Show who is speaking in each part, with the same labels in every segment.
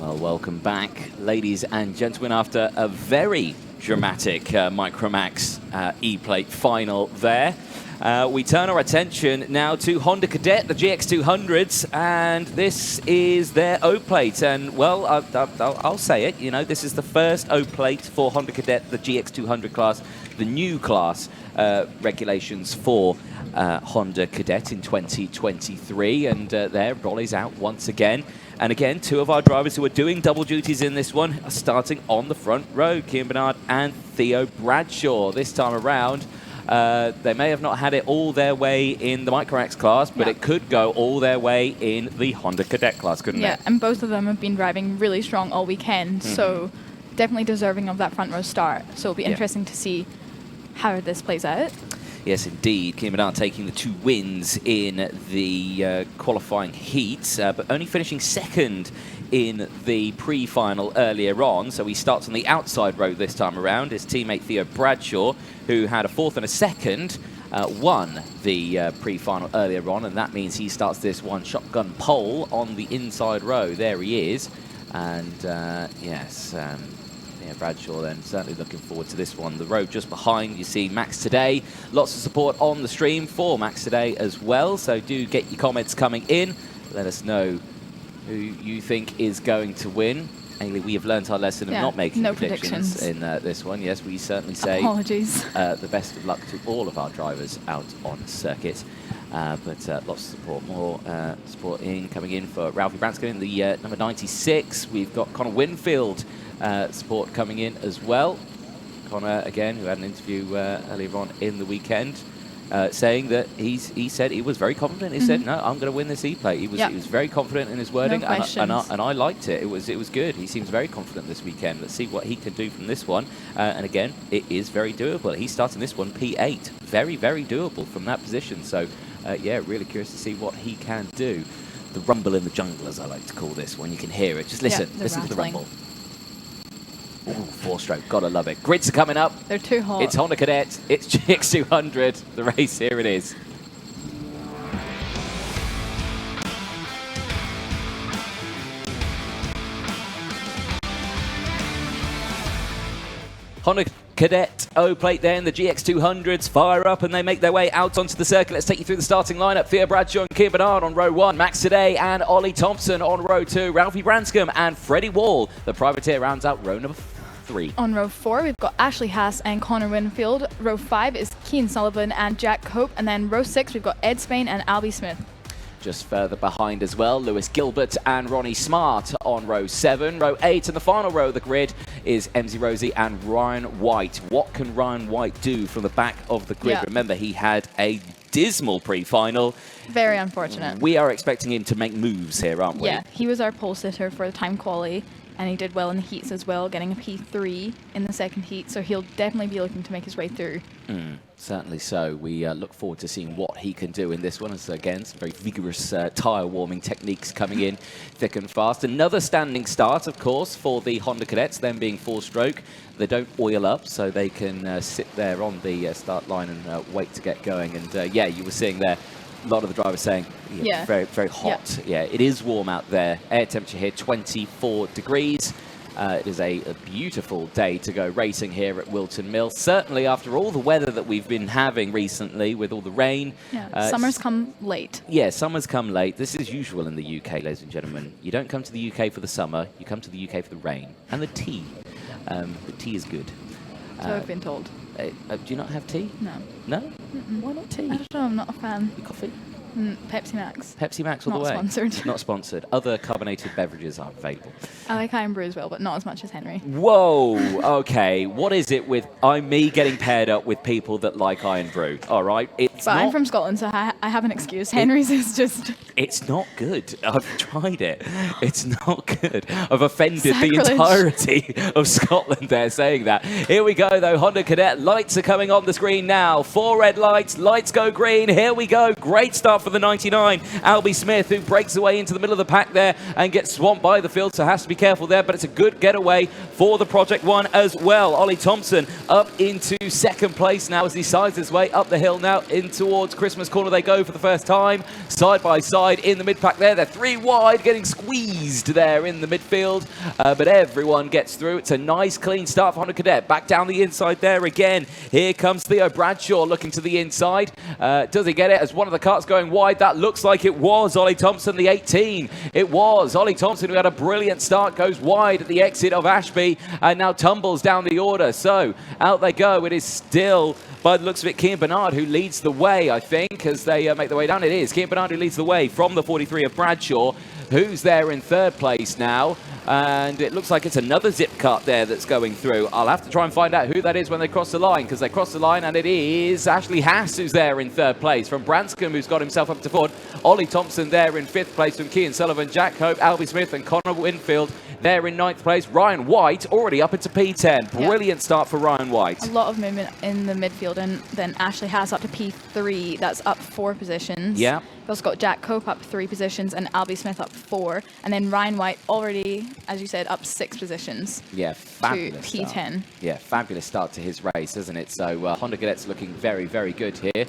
Speaker 1: Well, welcome back, ladies and gentlemen, after a very dramatic Micromax E-Plate final there. We turn our attention now to Honda Cadet, the GX200s, and this is their O-Plate. And, well, I'll say it, you know, this is the first O-Plate for Honda Cadet, the GX200 class, the new class regulations for Honda Cadet in 2023. And there, Rolly's out once again. And again, two of our drivers who are doing double duties in this one are starting on the front row, Cian Bernard and Theo Bradshaw. This time around, they may have not had it all their way in the Micromax class, but it could go all their way in the Honda Cadet class, couldn't it?
Speaker 2: Yeah, and both of them have been driving really strong all weekend, so definitely deserving of that front row start. So it'll be interesting to see how this plays out. Yes, indeed. Cian Bernard taking the 2 wins in the qualifying heats, but only finishing second in the pre-final earlier on. So he starts on the outside row this time around. His teammate Theo Bradshaw, who had a 4th and a 2nd, won the pre-final earlier on, and that means he starts this one shotgun pole on the inside row. There he is. And yes, Bradshaw then certainly looking forward to this one. The row just behind, you see Max Today. Lots of support on the stream for Max Today as well, so do get your comments coming in. Let us know who you think is going to win. Ailey, we have learnt our lesson of not making predictions in this one. Yes, we certainly say the best of luck to all of our drivers out on circuit. But lots of support, more support coming in for Ralphie Branscombe in the number 96. We've got Connor Winfield support coming in as well. Connor, again, who had an interview earlier on in the weekend, saying that he said he was very confident. He said, "No, I'm going to win this E-Plate." He was very confident in his wording, and I liked it. It was good. He seems very confident this weekend. Let's see what he can do from this one. And again, it is very doable. He's starting this one P8, very, very doable from that position. So, yeah, really curious to see what he can do. The rumble in the jungle, as I like to call this, when you can hear it. Just listen, listen to the rumble. Ooh, 4-stroke, gotta love it. Grids are coming up. They're too hot. It's Honda Cadet, it's GX200. The race, here it is. Honda Cadet O-Plate then, the GX200s fire up and they make their way out onto the circuit. Let's take you through the starting lineup. Theo Bradshaw and Cian Bernard on row 1. Max Today and Ollie Thompson on row 2. Ralphie Branscombe and Freddie Wall. The privateer rounds out row number 3. On row 4, we've got Ashley Haas and Connor Winfield. Row 5 is Cian Sullivan and Jack Cope. And then row 6, we've got Ed Spain and Albie Smith. Just further behind as well, Lewis Gilbert and Ronnie Smart on row 7. Row 8 and the final row of the grid is MZ Rosie and Ryan White. What can Ryan White do from the back of the grid? Remember, he had a dismal pre-final. Very unfortunate. We are expecting him to make moves here, aren't we? Yeah, he was our pole sitter for the time quali, and he did well in the heats as well, getting a P3 in the second heat, so he'll definitely be looking to make his way through. Certainly so. We look forward to seeing what he can do in this one. As again, some very vigorous tyre warming techniques coming in thick and fast. Another standing start, of course, for the Honda Cadets, them being 4-stroke. They don't oil up, so they can sit there on the start line and wait to get going. And yeah, you were seeing there a lot of the drivers saying, very, very hot. Yeah, it is warm out there. Air temperature here, 24 degrees. It is a beautiful day to go racing here at Whilton Mill. Certainly after all the weather that we've been having recently with all the rain. Yeah, summer's come late. Yeah, summer's come late. This is usual in the UK, ladies and gentlemen. You don't come to the UK for the summer, you come to the UK for the rain. And the tea. The tea is good. So I've been told. Do you not have tea? No. No? Why not tea? I don't know, I'm not a fan. Coffee? Pepsi Max. Pepsi Max all the way? Not sponsored. Not sponsored. Other carbonated beverages are available. I like Iron Brew as well, but not as much as Henry. Whoa, okay. What is it with me getting paired up with people that like Iron Brew? All right. But I'm from Scotland, so I have an excuse. Henry's is just... It's not good. I've tried it. It's not good. I've offended the entirety of Scotland there saying that. Here we go, though. Honda Cadet lights are coming on the screen now. 4 red lights. Lights go green. Here we go. Great start for the 99. Albie Smith, who breaks away into the middle of the pack there and gets swamped by the field, so has to be careful there, but it's a good getaway for the Project 1 as well. Ollie Thompson up into second place now as he sides his way up the hill now in in towards Christmas Corner they go for the first time. Side by side in the mid-pack there. They're 3 wide, getting squeezed there in the midfield. But everyone gets through. It's a nice, clean start for Honda Cadet. Back down the inside there again. Here comes Theo Bradshaw looking to the inside. Does he get it as one of the carts going wide? That looks like it was Ollie Thompson, the 18. It was Ollie Thompson who had a brilliant start, goes wide at the exit of Ashby and now tumbles down the order. So out they go. It is still, by the looks of it, Kean Bernard who leads the way, I think, as they make their way down. It is Kean Bernard who leads the way from the 43 of Bradshaw, who's there in third place now. And it looks like it's another zip cart there that's going through. I'll have to try and find out who that is when they cross the line, because they cross the line and it is Ashley Haas who's there in third place from Branscombe, who's got himself up to fourth. Ollie Thompson there in fifth place from Kean Sullivan, Jack Hope, Albie Smith and Connor Winfield there in ninth place. Ryan White already up into P10. Brilliant start for Ryan White.
Speaker 3: A lot of movement in the midfield, and then Ashley Haas up to P3. That's up 4 positions.
Speaker 2: Yeah.
Speaker 3: We've also got Jack Cope up 3 positions and Albie Smith up 4. And then Ryan White already, as you said, up 6 positions.
Speaker 2: Yeah, fabulous
Speaker 3: to P10.
Speaker 2: Start. Yeah, fabulous start to his race, isn't it? So Honda Cadet's looking very, very good here.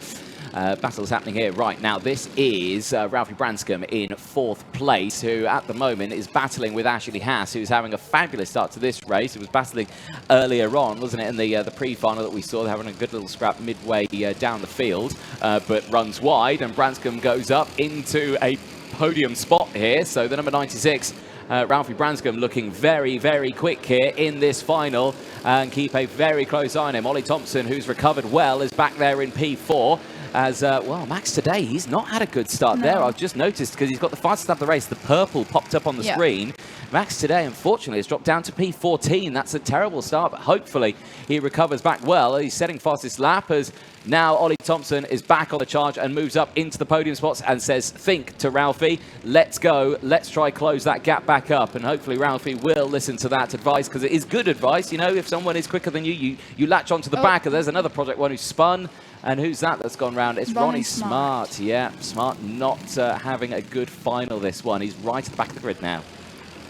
Speaker 2: Battles happening here right now. This is Ralphie Branscombe in 4th place, who at the moment is battling with Ashley Haas, who's having a fabulous start to this race. It was battling earlier on, wasn't it, in the pre-final that we saw. They're having a good little scrap midway down the field, but runs wide, and Branscombe goes up into a podium spot here. So the number 96, Ralphie Branscombe, looking very, very quick here in this final, and keep a very close eye on him. Ollie Thompson, who's recovered well, is back there in P4. As, well, Max today, he's not had a good start there. I've just noticed, because he's got the fastest lap of the race. The purple popped up on the screen. Max today, unfortunately, has dropped down to P14. That's a terrible start, but hopefully he recovers back well. He's setting fastest lap as now Ollie Thompson is back on the charge and moves up into the podium spots and says, think to Ralphie, let's go, let's try close that gap back up. And hopefully Ralphie will listen to that advice, because it is good advice. You know, if someone is quicker than you, you latch onto the back. And there's another Project One who's spun. And who's that's gone round? It's Ronnie Smart. Yeah, Smart not having a good final this one. He's right at the back of the grid now.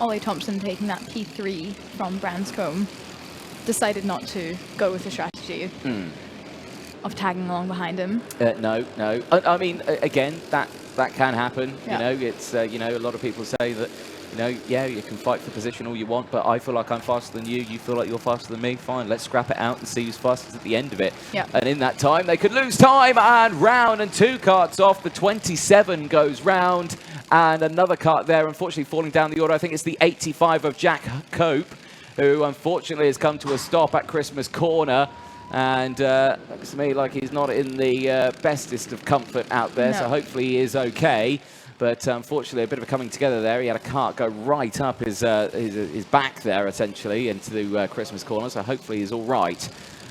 Speaker 3: Ollie Thompson taking that P3 from Branscombe. Decided not to go with the strategy of tagging along behind him.
Speaker 2: No. I mean, again, that can happen.
Speaker 3: Yeah.
Speaker 2: You know, it's, you know, a lot of people say that, you know, yeah, you can fight for position all you want, but I feel like I'm faster than you. You feel like you're faster than me. Fine, let's scrap it out and see who's fastest at the end of it.
Speaker 3: Yeah.
Speaker 2: And in that time, they could lose time, and round and 2 carts off. The 27 goes round, and another cart there, unfortunately, falling down the order. I think it's the 85 of Jack Cope, who unfortunately has come to a stop at Christmas Corner. And looks to me like he's not in the bestest of comfort out there, so hopefully he is okay. But unfortunately, a bit of a coming together there. He had a cart go right up his back there, essentially, into the Christmas Corner. So hopefully he's all right.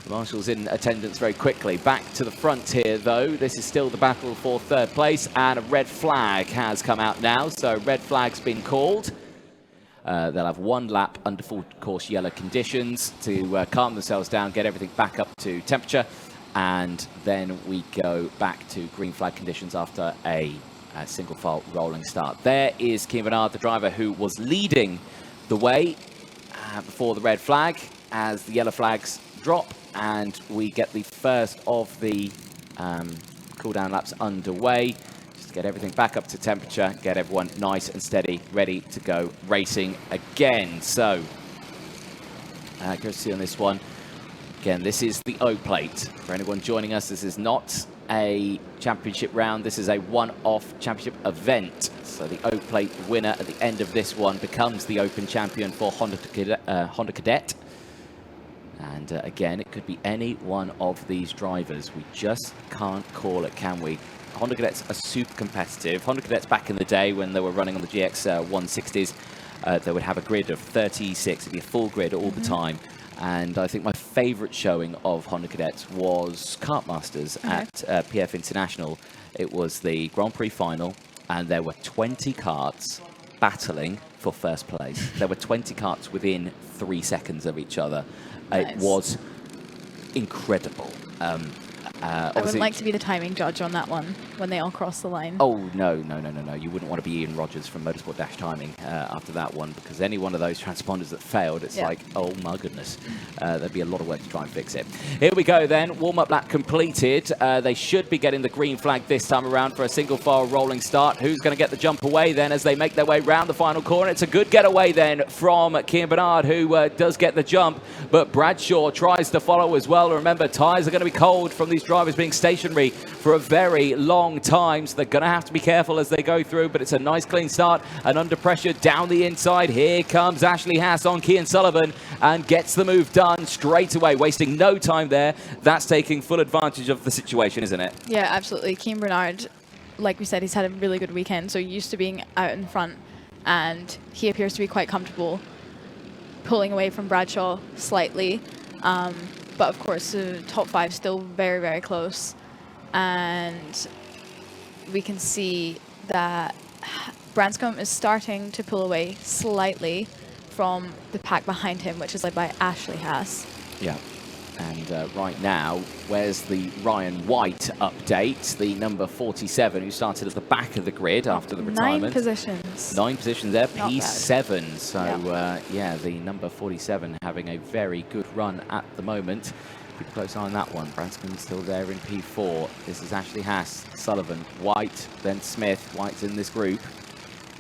Speaker 2: The Marshal's in attendance very quickly. Back to the front here, though. This is still the battle for 3rd place. And a red flag has come out now. So red flag's been called. They'll have 1 lap under full course yellow conditions to calm themselves down, get everything back up to temperature. And then we go back to green flag conditions after a single file rolling start. There is Kean Bernard, the driver who was leading the way before the red flag, as the yellow flags drop, and we get the first of the cool down laps underway. Just to get everything back up to temperature, get everyone nice and steady, ready to go racing again. So, go to see on this one. Again, this is the O plate. For anyone joining us, this is not a championship round. This is a one-off championship event. So the O plate winner at the end of this one becomes the Open champion for Honda Cadet. And again, it could be any one of these drivers. We just can't call it, can we? Honda Cadets are super competitive. Honda Cadets back in the day when they were running on the GX 160s, they would have a grid of 36. It'd be a full grid all the time. And I think my favourite showing of Honda Cadets was Kart Masters at PF International. It was the Grand Prix final, and there were 20 karts battling for first place. There were 20 karts within 3 seconds of each other. Nice. It was incredible.
Speaker 3: I wouldn't like to be the timing judge on that one when they all cross the line.
Speaker 1: Oh, no. You wouldn't want to be Ian Rogers from Motorsport Timing after that one, because any one of those transponders that failed, it's like, oh my goodness. There'd be a lot of work to try and fix it. Here we go then. Warm-up lap completed. They should be getting the green flag this time around for a single file rolling start. Who's going to get the jump away then as they make their way round the final corner? It's a good getaway then from Kian Bernard, who does get the jump, but Bradshaw tries to follow as well. Remember, tyres are going to be cold from these drivers being stationary for a very long time, so they're going to have to be careful as they go through, but it's a nice clean start, and under pressure down the inside, here comes Ashley Haas on Kian Sullivan and gets the move done straight away, wasting no time there. That's taking full advantage of the situation, isn't it?
Speaker 3: Yeah, absolutely. Kian Bernard, like we said, he's had a really good weekend, so used to being out in front, and he appears to be quite comfortable pulling away from Bradshaw slightly. But of course, the top 5 still very, very close. And we can see that Branscombe is starting to pull away slightly from the pack behind him, which is led by Ashley Haas.
Speaker 1: Yeah. And right now, where's the Ryan White update? The number 47, who started at the back of the grid after the retirement.
Speaker 3: 9 positions.
Speaker 1: 9 positions there,
Speaker 3: Not
Speaker 1: P7.
Speaker 3: bad.
Speaker 1: So, yeah, the number 47 having a very good run at the moment. Keep a close eye on that one. Branscombe's still there in P4. This is Ashley Haas, Sullivan, White, then Smith. White's in this group.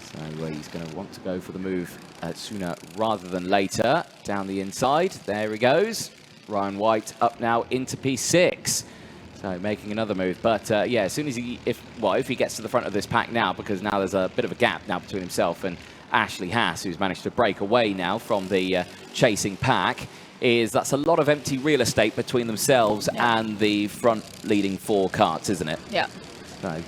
Speaker 1: So he's going to want to go for the move sooner rather than later. Down the inside, there he goes. Ryan White up now into P6. So making another move. But yeah, as soon as if he gets to the front of this pack now, because now there's a bit of a gap now between himself and Ashley Haas, who's managed to break away now from the chasing pack, that's a lot of empty real estate between themselves and the front leading 4 karts, isn't it?
Speaker 3: Yeah.
Speaker 1: So,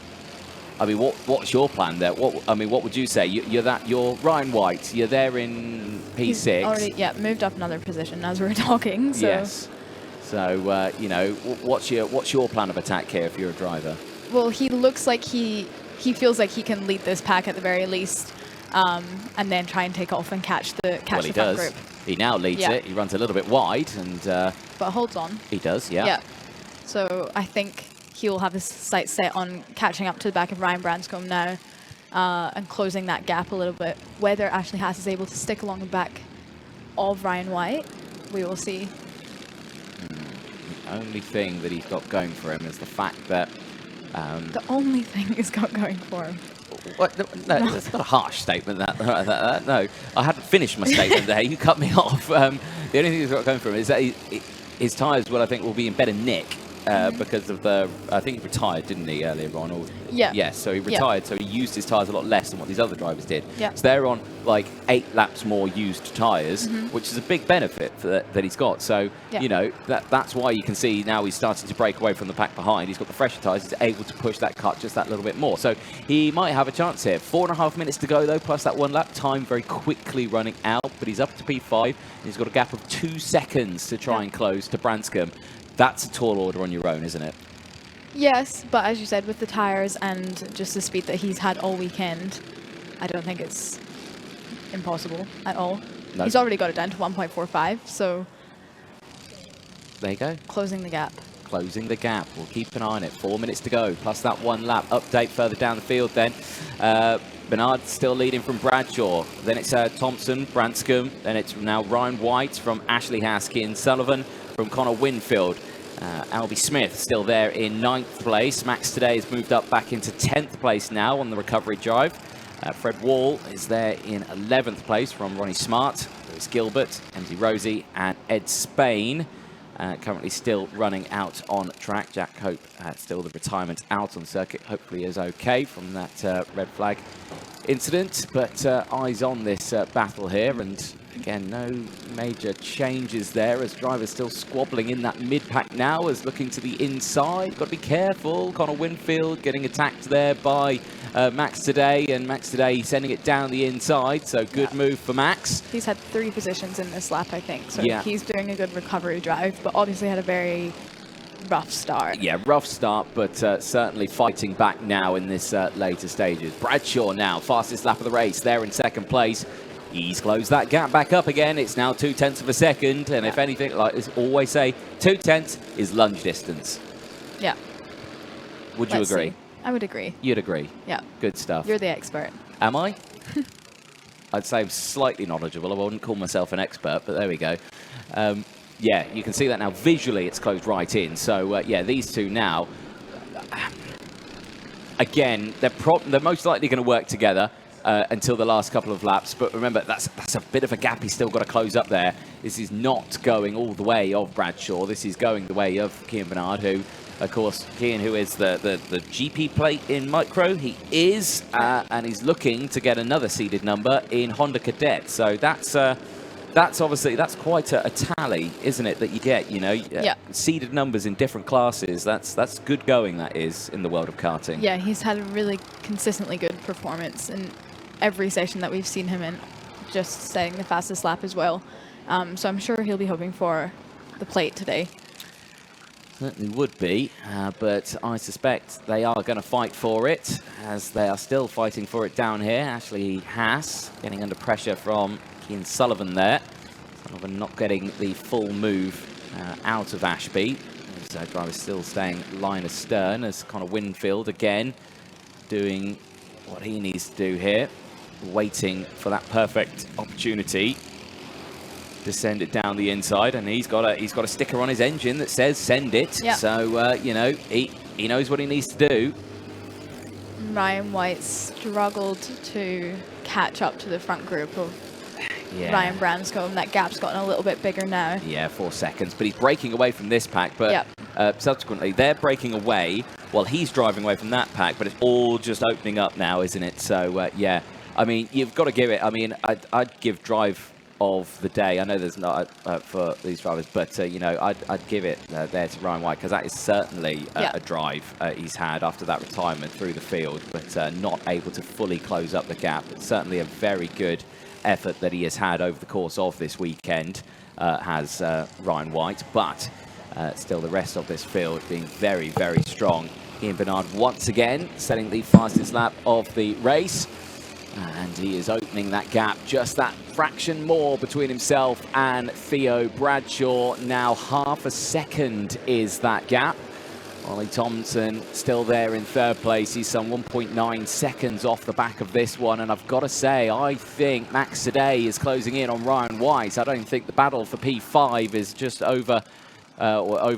Speaker 1: I mean, what's your plan there? What would you say? You're Ryan White. You're there in P6.
Speaker 3: He's already moved up another position as we were talking. So.
Speaker 1: Yes. So you know, what's your plan of attack here if you're a driver?
Speaker 3: Well, he looks like he feels like he can lead this pack at the very least, and then try and take off and catch the front group.
Speaker 1: He now leads it. He runs a little bit wide and.
Speaker 3: But holds on.
Speaker 1: He does. Yeah.
Speaker 3: Yeah. So I think he'll have his sights set on catching up to the back of Ryan Branscombe now, and closing that gap a little bit. Whether Ashley Haas is able to stick along the back of Ryan White, we will see.
Speaker 1: The only thing that he's got going for him is the fact that...
Speaker 3: the only thing he's got going for him.
Speaker 1: What? No, that's not a harsh statement. No, I hadn't finished my statement there. You cut me off. The only thing he's got going for him is that his tyres, I think, will be in better nick. Because of I think he retired, didn't he, earlier on? Or,
Speaker 3: yeah.
Speaker 1: Yes, so he retired, so he used his tyres a lot less than what these other drivers did.
Speaker 3: Yeah.
Speaker 1: So they're on like 8 laps more used tyres, which is a big benefit that he's got. So, you know, that's why you can see now he's starting to break away from the pack behind. He's got the fresher tyres, he's able to push that cut just that little bit more. So he might have a chance here. 4.5 minutes to go, though, plus that 1 lap time very quickly running out, but he's up to P5. He's got a gap of 2 seconds to try and close to Branscombe. That's a tall order on your own, isn't it?
Speaker 3: Yes, but as you said, with the tyres and just the speed that he's had all weekend, I don't think it's impossible at all. No. He's already got it down to 1.45, so...
Speaker 1: There you go.
Speaker 3: Closing the gap.
Speaker 1: Closing the gap. We'll keep an eye on it. 4 minutes to go, plus that 1 lap. Update further down the field then. Bernard still leading from Bradshaw. Then it's Thompson, Branscombe. Then it's now Ryan White from Ashley Haas, Kian Sullivan from Connor Winfield. Albie Smith still there in 9th place. Max Today has moved up back into 10th place now on the recovery drive. Fred Wall is there in 11th place from Ronnie Smart. Lewis Gilbert, MZ Rosie and Ed Spain. Currently still running out on track. Jack Hope still the retirement out on circuit. Hopefully is okay from that red flag incident. But eyes on this battle here, and again, no major changes there as drivers still squabbling in that mid-pack now as looking to the inside. Got to be careful. Connor Winfield getting attacked there by Max Today, and Max Today sending it down the inside, so good move for Max.
Speaker 3: He's had 3 positions in this lap, I think, so he's doing a good recovery drive, but obviously had a very rough start. Yeah,
Speaker 1: rough start, but certainly fighting back now in this later stages. Bradshaw now, fastest lap of the race, there in 2nd place. He's closed that gap back up again. It's now 0.2 of a second, and if anything, like I always say, 0.2 is lunge distance.
Speaker 3: Yeah,
Speaker 1: Would you agree?
Speaker 3: See. I would agree.
Speaker 1: You'd agree?
Speaker 3: Yeah.
Speaker 1: Good stuff.
Speaker 3: You're the expert.
Speaker 1: Am I? I'd say I'm slightly knowledgeable. I wouldn't call myself an expert, but there we go. Yeah, you can see that now. Visually, it's closed right in. So, yeah, these two now, again, they're most likely going to work together until the last couple of laps. But remember, that's a bit of a gap he's still got to close up there. This is not going all the way of Bradshaw. This is going the way of Cian Bernard, who, of course, Cian, who is the GP plate in Micro, he is, and he's looking to get another seeded number in Honda Cadet. So that's obviously, that's quite a tally, isn't it, that you get, you know?
Speaker 3: Yeah.
Speaker 1: Seeded numbers in different classes, that's good going, that is, in the world of karting.
Speaker 3: Yeah, he's had a really consistently good performance in every session that we've seen him in, just setting the fastest lap as well. So I'm sure he'll be hoping for the plate today.
Speaker 1: Certainly would be, but I suspect they are going to fight for it, as they are still fighting for it down here. Ashley Haas getting under pressure from Cian Sullivan there. Sullivan not getting the full move out of Ashby. His driver still staying line astern, as Connor Winfield again doing what he needs to do here, waiting for that perfect opportunity to send it down the inside, and he's got a sticker on his engine that says "send it."
Speaker 3: Yeah.
Speaker 1: So you know, he knows what he needs to do.
Speaker 3: Ryan White struggled to catch up to the front group of Ryan Branscombe. That gap's gotten a little bit bigger now.
Speaker 1: Yeah, 4 seconds, but he's breaking away from this pack. But subsequently, they're breaking away while he's driving away from that pack. But it's all just opening up now, isn't it? So yeah, I mean, you've got to give it. I mean, I'd give drive of the day. I know there's not for these drivers, but you know, I'd give it there to Ryan White, because that is certainly a drive he's had after that retirement through the field, but not able to fully close up the gap. It's certainly a very good effort that he has had over the course of this weekend, has Ryan White, but still the rest of this field being very, very strong. Cian Bernard once again setting the fastest lap of the race. And he is opening that gap just that fraction more between himself and Theo Bradshaw. Now half a second is that gap. Ollie Thompson still there in third place. He's some 1.9 seconds off the back of this one. And I've got to say, I think Max Cadet is closing in on Ryan White. I don't think the battle for P5 is just over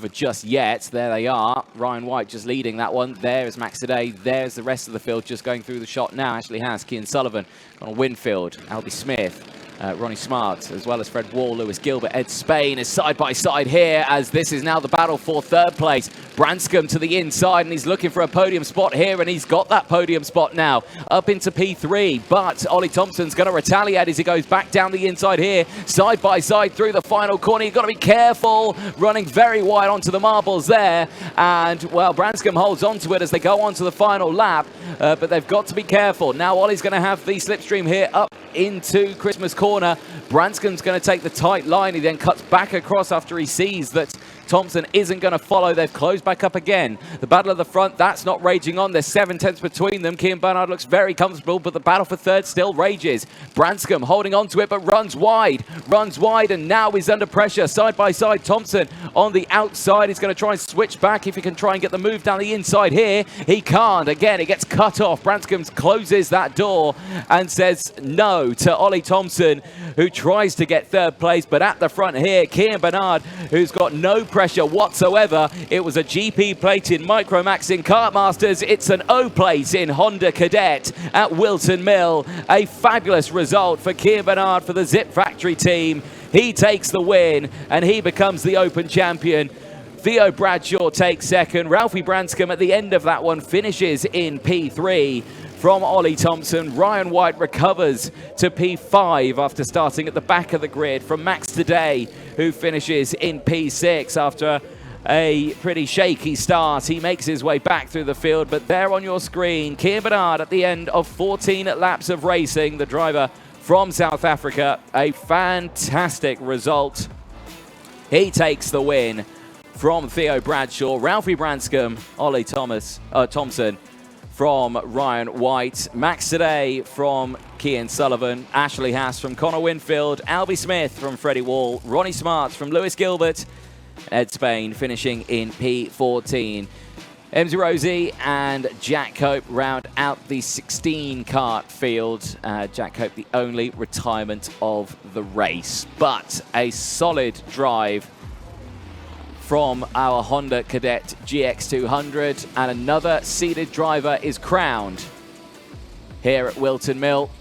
Speaker 1: just yet. There they are. Ryan White just leading that one. There is Max Cadet. There's the rest of the field just going through the shot now. Ashley Haas, Cian Sullivan, Connor Winfield, Albie Smith, Ronnie Smart, as well as Fred Wall, Lewis Gilbert, Ed Spain is side by side here, as this is now the battle for third place. Branscombe to the inside, and he's looking for a podium spot here, and he's got that podium spot now up into P3. But Ollie Thompson's going to retaliate as he goes back down the inside here, side by side through the final corner. You've got to be careful, running very wide onto the marbles there, and well, Branscombe holds onto it as they go on to the final lap, but they've got to be careful. Now Ollie's going to have the slipstream here up into Christmas corner. Branscombe's going to take the tight line. He then cuts back across after he sees that Thompson isn't going to follow. They've closed back up again. The battle of the front, that's not raging on. There's 7 tenths between them. Cian Bernard looks very comfortable, but the battle for third still rages. Branscombe holding on to it, but runs wide, and now he's under pressure. Side by side, Thompson on the outside. He's going to try and switch back if he can try and get the move down the inside here. He can't. Again, it gets cut off. Branscombe closes that door and says no to Ollie Thompson, who tries to get third place, but at the front here, Cian Bernard, who's got no pressure whatsoever. It was a GP plate in Micromax in Kart Masters. It's an O plate in Honda Cadet at Whilton Mill. A fabulous result for Cian Bernard for the Zip Factory team. He takes the win and he becomes the Open champion. Theo Bradshaw takes second. Ralphie Branscombe at the end of that one finishes in P3. From Ollie Thompson, Ryan White recovers to P5 after starting at the back of the grid from Max Cadet, who finishes in P6 after a pretty shaky start. He makes his way back through the field, but there on your screen, Cian Bernard at the end of 14 laps of racing, the driver from South Africa. A fantastic result. He takes the win from Theo Bradshaw, Ralphie Branscombe, Ollie Thompson from Ryan White, Max Cadet from Cian Sullivan, Ashley Haas from Connor Winfield, Albie Smith from Freddie Wall, Ronnie Smart from Lewis Gilbert, Ed Spain finishing in P14. Emsy Rosie and Jack Cope round out the 16 kart field. Jack Cope, the only retirement of the race, but a solid drive from our Honda Cadet GX200, and another seeded driver is crowned here at Whilton Mill.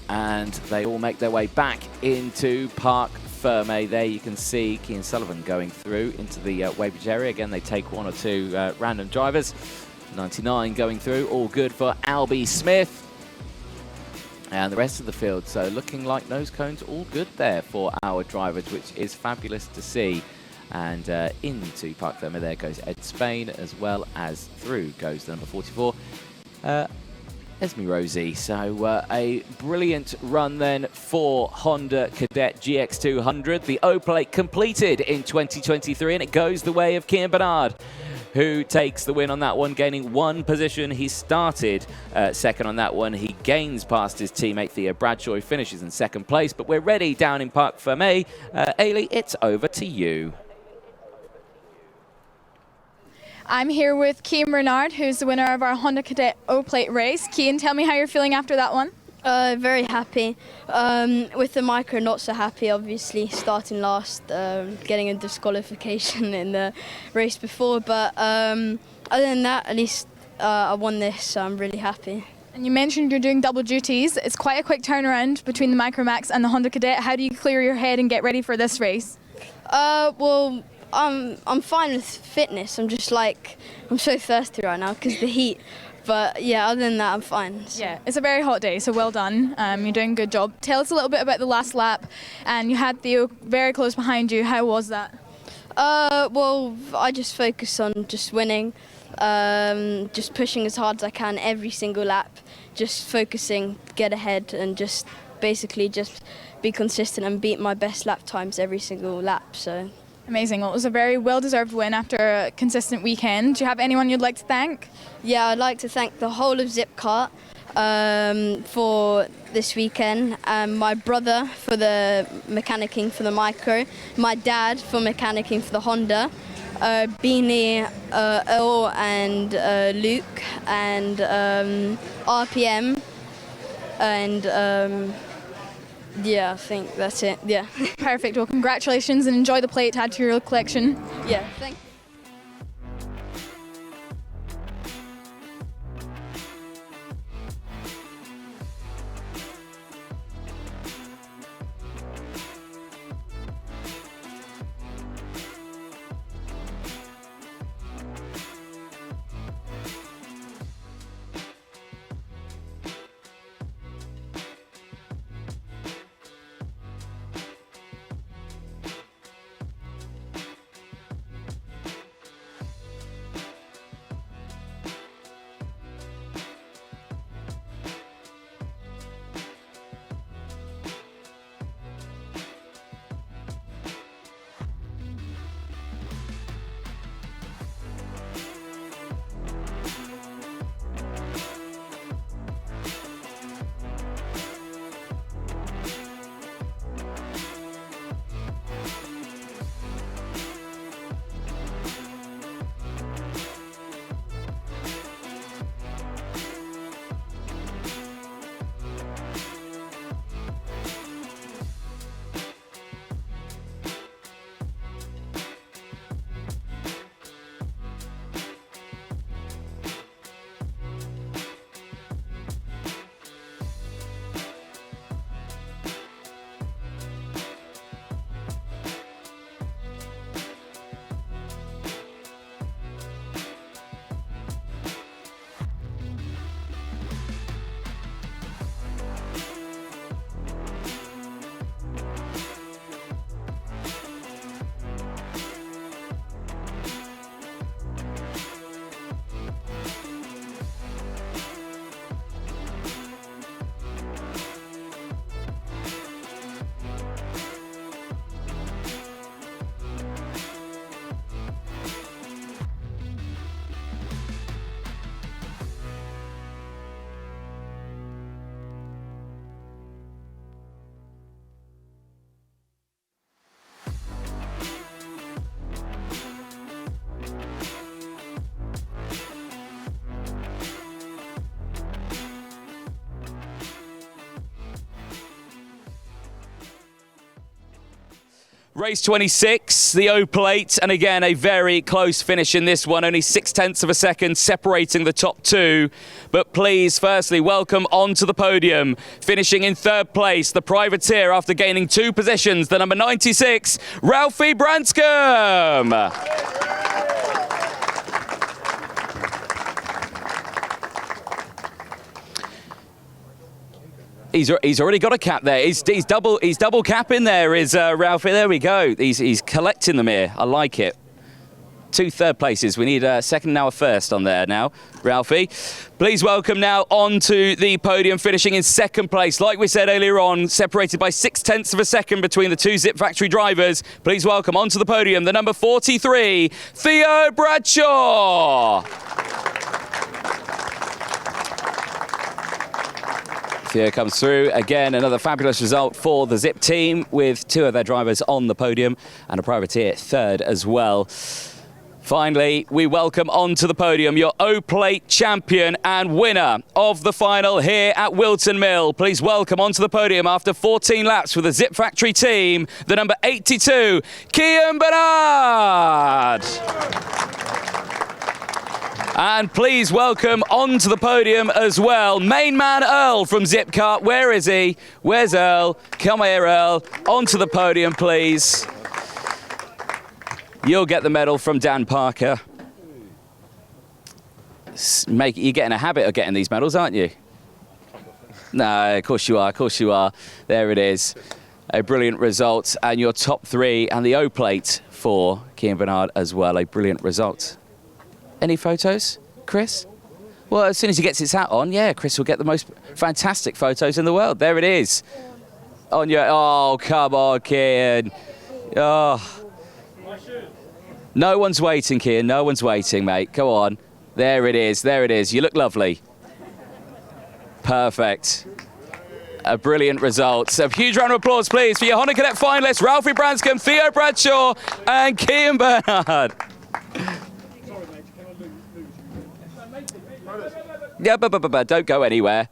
Speaker 1: And they all make their way back into Parc Fermé. There you can see Kean Sullivan going through into the Weybridge area. Again, they take one or two random drivers. 99 going through, all good for Albie Smith. And the rest of the field, so looking like nose cones, all good there for our drivers, which is fabulous to see. And into Parc Fermé, there goes Ed Spain, as well as through goes the number 44. Esme Rosie. So a brilliant run then for Honda Cadet GX200. The O-Plate completed in 2023, and it goes the way of Kian Bernard, who takes the win on that one, gaining one position. He started second on that one. He gains past his teammate Theo Bradshaw, who finishes in second place. But we're ready down in Parc Fermé. Ailey, it's over to you.
Speaker 3: I'm here with Kian Bernard, who's the winner of our Honda Cadet O-Plate race. Kian, tell me how you're feeling after that one.
Speaker 4: Very happy. With the micro, not so happy, obviously, starting last, getting a disqualification in the race before. But other than that, at least I won this, so I'm really happy.
Speaker 3: And you mentioned you're doing double duties. It's quite a quick turnaround between the Micro Max and the Honda Cadet. How do you clear your head and get ready for this race?
Speaker 4: Well, I'm fine with fitness. I'm just like, I'm so thirsty right now because the heat. But yeah, other than that, I'm fine. So.
Speaker 3: Yeah, it's a very hot day, so well done. You're doing a good job. Tell us a little bit about the last lap. And you had Theo very close behind you. How was that?
Speaker 4: Well, I just focus on just winning, just pushing as hard as I can every single lap, just focusing, get ahead, and just basically just be consistent and beat my best lap times every single lap. So.
Speaker 3: Amazing. Well, it was a very well-deserved win after a consistent weekend. Do you have anyone you'd like to thank?
Speaker 4: Yeah, I'd like to thank the whole of Zip Kart for this weekend, my brother for the mechanicking for the micro, my dad for mechanicking for the Honda, Beanie, Earl and Luke, and RPM, and yeah, I think that's it, yeah.
Speaker 3: Perfect. Well, congratulations and enjoy the plate to add to your collection.
Speaker 4: Yeah, thank you.
Speaker 2: Race 26, the O plate, and again a very close finish in this one, only 0.6 of a second separating the top two. But please, firstly, welcome onto the podium, finishing in third place, the privateer after gaining 2 positions, the number 96, Ralphie Branscombe. He's already got a cap there. He's double capping there, is Ralphie. There we go. He's collecting them here. I like it. 2 third places. We need a second, now a first on there now. Ralphie, please welcome now onto the podium, finishing in second place. Like we said earlier on, separated by 0.6 of a second between the 2 Zip Factory drivers. Please welcome onto the podium the number 43, Theo Bradshaw. Theo comes through. Again, another fabulous result for the Zip team with 2 of their drivers on the podium and a privateer third as well. Finally, we welcome onto the podium your O-Plate champion and winner of the final here at Whilton Mill. Please welcome onto the podium after 14 laps with the Zip Factory team, the number 82, Kian Bernard. And please welcome onto the podium as well, main man Earl from Zip Kart. Where is he? Where's Earl? Come here, Earl. Onto the podium, please. You'll get the medal from Dan Parker. You're getting a habit of getting these medals, aren't you? No, of course you are, of course you are. There it is. A brilliant result. And your top 3 and the O-plate for Kian Bernard as well. A brilliant result. Any photos, Chris? Well, as soon as he gets his hat on, yeah, Chris will get the most fantastic photos in the world. There it is. On your, oh, come on, Kian. Oh. No one's waiting, Kian. No one's waiting, mate. Go on. There it is. There it is. You look lovely. Perfect. A brilliant result. A huge round of applause, please, for your Honda Cadet finalists, Ralphie Branscombe, Theo Bradshaw, and Kian Bernard. Yeah, but don't go anywhere.